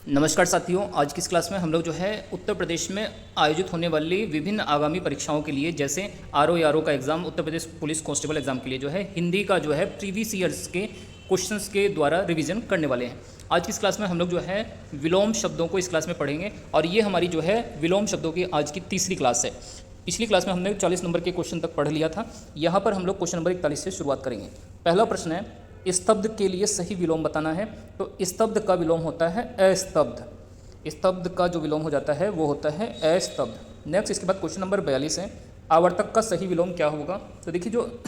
नमस्कार साथियों, आज की इस क्लास में हम लोग जो है उत्तर प्रदेश में आयोजित होने वाली विभिन्न आगामी परीक्षाओं के लिए, जैसे आरओ का exam, Uttar Pradesh police constable exam के लिए जो है हिंदी का जो है प्रीवियस ईयर्स के क्वेश्चंस के द्वारा रिवीजन करने वाले हैं। आज की इस क्लास में हम लोग जो है विलोम शब्दों को इस क्लास में पढ़ेंगे और ये हमारी जो है विलोम शब्दों की आज की तीसरी क्लास है। पिछली क्लास में हमने 40 नंबर के क्वेश्चन तक पढ़ लिया था। यहाँ पर हम लोग क्वेश्चन नंबर 41 से शुरुआत करेंगे। पहला प्रश्न है, स्तब्ध के लिए सही विलोम बताना है। तो स्तब्ध का विलोम होता है अस्तब्ध। स्तब्ध का जो विलोम हो जाता है वो होता है अस्तब्ध। नेक्स्ट, इसके बाद क्वेश्चन नंबर 42 है, आवर्तक का सही विलोम क्या होगा। तो देखिए जो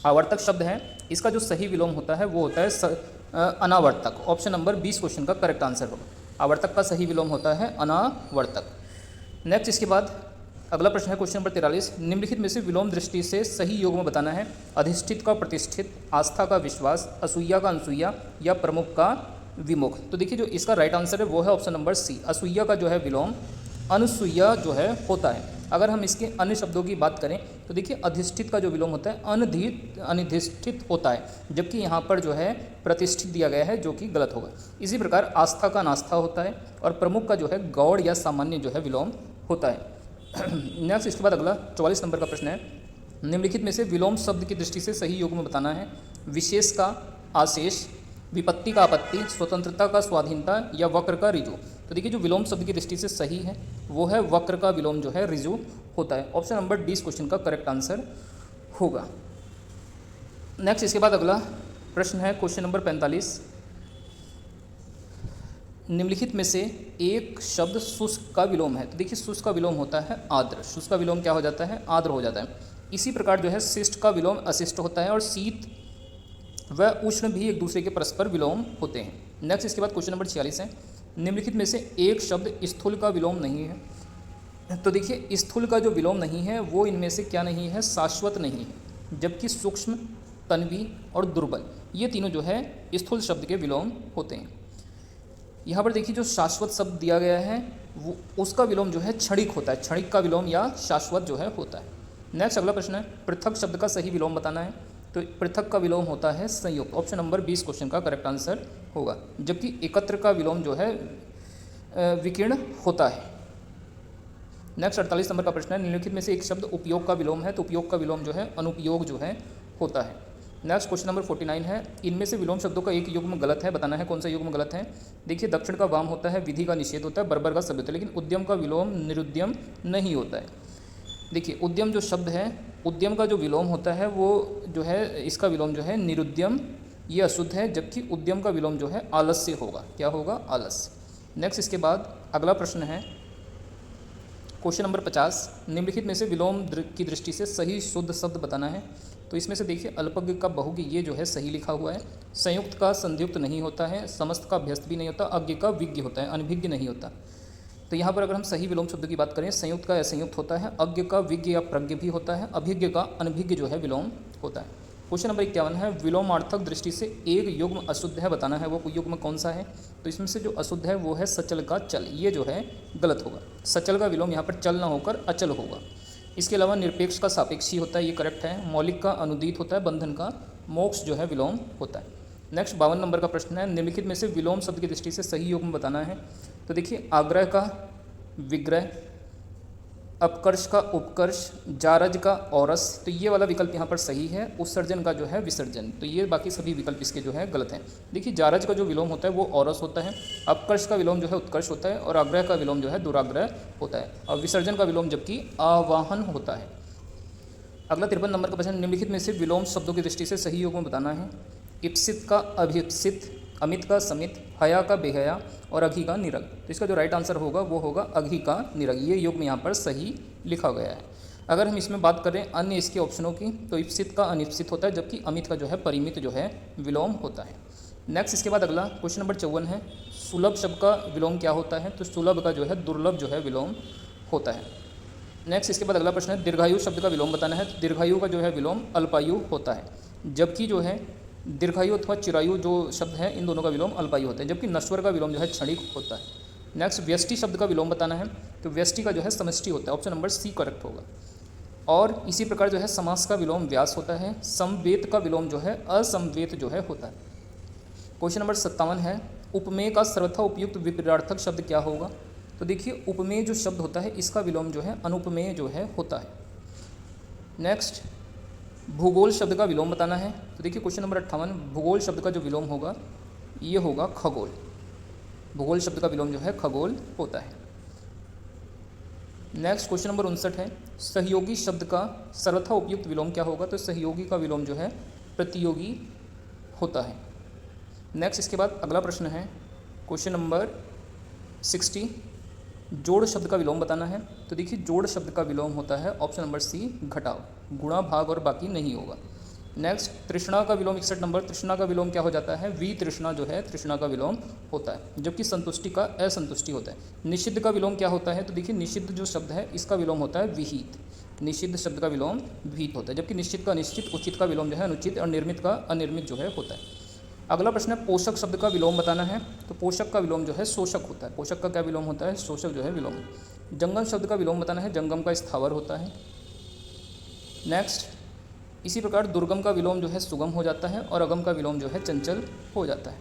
आवर्तक शब्द है इसका जो सही विलोम होता है वो होता है अनावर्तक। ऑप्शन नंबर 20 क्वेश्चन का करेक्ट आंसर होगा। आवर्तक का सही विलोम होता है अनावर्तक। नेक्स्ट, इसके बाद अगला प्रश्न है क्वेश्चन नंबर 43, निम्नलिखित में से विलोम दृष्टि से सही युग्म बताना है। अधिष्ठित का प्रतिष्ठित, आस्था का विश्वास, असूया का अनसूया या प्रमुख का विमुख। तो देखिए जो इसका राइट आंसर है वो है ऑप्शन नंबर सी, असूया का जो है विलोम अनुसूया जो है होता है। अगर हम इसके अन्य शब्दों की बात करें तो देखिए अधिष्ठित का जो विलोम होता है अनधिष्ठित होता है, जबकि यहाँ पर जो है प्रतिष्ठित दिया गया है जो कि गलत होगा। इसी प्रकार आस्था का नास्था होता है और प्रमुख का जो है गौड़ या सामान्य जो है विलोम होता है। नेक्स्ट, इसके बाद अगला 44 नंबर का प्रश्न है, निम्नलिखित में से विलोम शब्द की दृष्टि से सही युग्म बताना है। विशेष का आशेष, विपत्ति का आपत्ति, स्वतंत्रता का स्वाधीनता या वक्र का ऋजु। तो देखिए जो विलोम शब्द की दृष्टि से सही है वो है वक्र का विलोम जो है ऋजु होता है। ऑप्शन नंबर 20 क्वेश्चन का करेक्ट आंसर होगा। नेक्स्ट, इसके बाद अगला प्रश्न है क्वेश्चन नंबर 45, निम्नलिखित में से एक शब्द शुष्क का विलोम है। तो देखिए शुष्क का विलोम होता है आर्द्र। शुष्क का विलोम क्या हो जाता है? आर्द्र हो जाता है। इसी प्रकार जो है शिष्ट का विलोम अशिष्ट होता है और शीत व उष्ण भी एक दूसरे के परस्पर विलोम होते हैं। नेक्स्ट, इसके बाद क्वेश्चन नंबर 46 है, निम्नलिखित में से एक शब्द स्थूल का विलोम नहीं है। तो देखिए स्थूल का जो विलोम नहीं है वो इनमें से क्या नहीं है? शाश्वत नहीं है, जबकि सूक्ष्म, तन्वी और दुर्बल ये तीनों जो है स्थूल शब्द के विलोम होते हैं। यहाँ पर देखिए जो शाश्वत शब्द दिया गया है वो उसका विलोम जो है क्षणिक होता है। क्षणिक का विलोम या शाश्वत जो है होता है। नेक्स्ट, अगला प्रश्न है, पृथक शब्द का सही विलोम बताना है। तो पृथक का विलोम होता है संयुक्त। ऑप्शन नंबर 20 क्वेश्चन का करेक्ट आंसर होगा, जबकि एकत्र का विलोम जो है विकीर्ण होता है। नेक्स्ट, 48 नंबर का प्रश्न है, निम्नलिखित में से एक शब्द उपयोग का विलोम है। तो उपयोग का विलोम जो है अनुपयोग जो है होता है। नेक्स्ट, क्वेश्चन नंबर 49 है, इनमें से विलोम शब्दों का एक युग्म गलत है, बताना है कौन सा युग्म गलत है। देखिए दक्षिण का वाम होता है, विधि का निषेध होता है, बर्बर का शब्द होता है, लेकिन उद्यम का विलोम निरुद्यम नहीं होता है। देखिए उद्यम जो शब्द है, उद्यम का जो विलोम होता है वो जो है इसका विलोम जो है निरुद्यम, ये अशुद्ध है, जबकि उद्यम का विलोम जो है आलस्य होगा। क्या होगा? आलस्य। नेक्स्ट, इसके बाद अगला प्रश्न है क्वेश्चन नंबर 50, निम्नलिखित में से विलोम की दृष्टि से सही शुद्ध शब्द बताना है। तो इसमें से देखिए अल्पज्ञ का बहुज्ञ ये जो है सही लिखा हुआ है, संयुक्त का संयुक्त नहीं होता है, समस्त का अभ्यस्त भी नहीं होता, अज्ञ का विज्ञ होता है, अनभिज्ञ नहीं होता। तो यहाँ पर अगर हम सही विलोम शब्द की बात करें, संयुक्त का असंयुक्त होता है, अज्ञ का विज्ञ या प्रज्ञ भी होता है, अभिज्ञ का अनभिज्ञ जो है विलोम होता है। क्वेश्चन नंबर 51 है, विलोमार्थक दृष्टि से एक युग्म अशुद्ध है, बताना है वो युग्म कौन सा है। तो इसमें से जो अशुद्ध है वो है सचल का चल, ये जो है गलत होगा। सचल का विलोम यहाँ पर चल ना होकर अचल होगा। इसके अलावा निरपेक्ष का सापेक्षी होता है, ये करेक्ट है। मौलिक का अनुदित होता है, बंधन का मोक्ष जो है विलोम होता है। नेक्स्ट, 52 नंबर का प्रश्न है, निम्नलिखित में से विलोम शब्द की दृष्टि से सही युग्म बताना है। तो देखिए आग्रह का विग्रह, अपकर्ष का उपकर्ष, जारज का औरस, तो ये वाला विकल्प यहाँ पर सही है। उत्सर्जन का जो है विसर्जन, तो ये बाकी सभी विकल्प इसके जो है गलत हैं। देखिए जारज का जो विलोम होता है वो औरस होता है, अपकर्ष का विलोम जो है उत्कर्ष होता है और आग्रह का विलोम जो है दुराग्रह होता है, और विसर्जन का विलोम जबकि आवाहन होता है। अगला 53 नंबर का प्रश्न, निम्नलिखित में से विलोम शब्दों की दृष्टि से सही युग्म बताना है। इप्सित का अभिप्सित, अमित का समित, हया का बेहया और अघी का निरग। तो इसका जो राइट आंसर होगा वो होगा अघी का निरग, ये युग्म यहाँ पर सही लिखा गया है। अगर हम इसमें बात करें अन्य इसके ऑप्शनों की, तो इप्सित का अनिप्सित होता है, जबकि अमित का जो है परिमित जो है विलोम होता है। नेक्स्ट, इसके बाद अगला क्वेश्चन नंबर 54 है, सुलभ शब्द का विलोम क्या होता है। तो सुलभ का जो है दुर्लभ जो है विलोम होता है। नेक्स्ट, इसके बाद अगला प्रश्न है, दीर्घायु शब्द का विलोम बताना है। तो दीर्घायु का जो है विलोम अल्पायु होता है, जबकि जो है दीर्घायु अथवा चिरायु जो शब्द है इन दोनों का विलोम अल्पायु होता है, जबकि नश्वर का विलोम जो है क्षणिक होता है। नेक्स्ट, व्यष्टि शब्द का विलोम बताना है। तो व्यष्टि का जो है समष्टि होता है, ऑप्शन नंबर सी करेक्ट होगा। और इसी प्रकार जो है समास का विलोम व्यास होता है, समवेत का विलोम जो है असमवेत जो है होता है। क्वेश्चन नंबर 57 है, उपमेय का सर्वथा उपयुक्त विपरीतार्थक शब्द क्या होगा? तो देखिए उपमेय जो शब्द होता है इसका विलोम जो है अनुपमेय जो है होता है। नेक्स्ट, भूगोल शब्द का विलोम बताना है। तो देखिए क्वेश्चन नंबर 58, भूगोल शब्द का जो विलोम होगा ये होगा खगोल। भूगोल शब्द का विलोम जो है खगोल होता है। नेक्स्ट क्वेश्चन नंबर 59 है, सहयोगी शब्द का सर्वथा उपयुक्त विलोम क्या होगा? तो सहयोगी का विलोम जो है प्रतियोगी होता है। नेक्स्ट इसके बाद अगला प्रश्न है क्वेश्चन नंबर 60, जोड़ शब्द का विलोम बताना है। तो देखिए जोड़ शब्द का विलोम होता है ऑप्शन नंबर सी घटाव, गुणा भाग और बाकी नहीं होगा। नेक्स्ट, तृष्णा का विलोम 61 नंबर, तृष्णा का विलोम क्या हो जाता है? वी तृष्णा जो है तृष्णा का विलोम होता है, जबकि संतुष्टि का असंतुष्टि होता है। निषिद्ध का विलोम क्या होता है? तो देखिए निषिद्ध जो शब्द है इसका विलोम होता है विहित। निषिद्ध शब्द का विलोम विहित होता है, जबकि निश्चित का निश्चित, उचित का विलोम जो है अनुचित और निर्मित का अनिर्मित जो है होता है। अगला प्रश्न है पोषक शब्द का विलोम बताना है। तो पोषक का विलोम जो है शोषक होता है। पोषक का क्या विलोम होता है? शोषक जो है विलोम। जंगम शब्द का विलोम बताना है, जंगम का स्थावर होता है। नेक्स्ट, इसी प्रकार दुर्गम का विलोम जो है सुगम हो जाता है और अगम का विलोम जो है चंचल हो जाता है।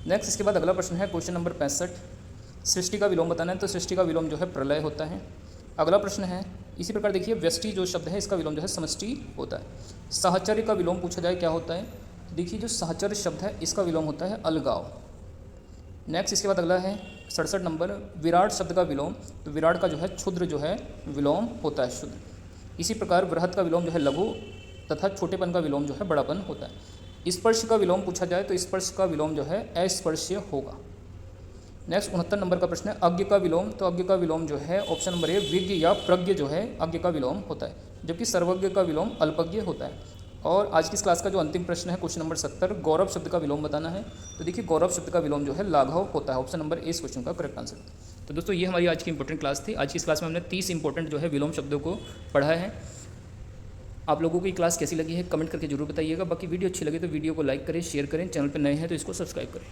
नेक्स्ट इसके बाद अगला प्रश्न है क्वेश्चन नंबर 65, सृष्टि का विलोम बताना है। तो सृष्टि का विलोम जो है प्रलय होता है। अगला प्रश्न है इसी प्रकार देखिए व्यष्टि जो शब्द है इसका विलोम जो है समष्टि होता है। साहचर्य का विलोम पूछा जाए क्या होता है? देखिए जो साहचर्य शब्द है इसका विलोम होता है अलगाव। नेक्स्ट इसके बाद अगला है 67 नंबर, विराट शब्द का विलोम। तो विराट का जो है क्षुद्र जो है विलोम होता है शुद्र। इसी प्रकार बृहत का विलोम जो है लघु तथा छोटेपन का विलोम जो है बड़ापन होता है। स्पर्श का विलोम पूछा जाए तो स्पर्श का विलोम जो है अस्पर्शीय होगा। नेक्स्ट 69 नंबर का प्रश्न है अज्ञ का विलोम। तो अज्ञ का विलोम जो है ऑप्शन नंबर ए विज्ञ या प्रज्ञ जो है अज्ञ का विलोम होता है, जबकि सर्वज्ञ का विलोम अल्पज्ञ होता है। और आज की इस क्लास का जो अंतिम प्रश्न है क्वेश्चन नंबर 70, गौरव शब्द का विलोम बताना है। तो देखिए गौरव शब्द का विलोम जो है लाघव होता है, ऑप्शन नंबर ए इस क्वेश्चन का करेक्ट आंसर। तो दोस्तों ये हमारी आज की इंपॉर्टेंट क्लास थी। आज की इस क्लास में हमने 30 इंपॉर्टेंट जो है विलोम शब्दों को पढ़ा है। आप लोगों की क्लास कैसी लगी है कमेंट करके जरूर बताइएगा। बाकी वीडियो अच्छी लगी तो वीडियो को लाइक करें, शेयर करें, चैनल पर नए हैं तो इसको सब्सक्राइब करें।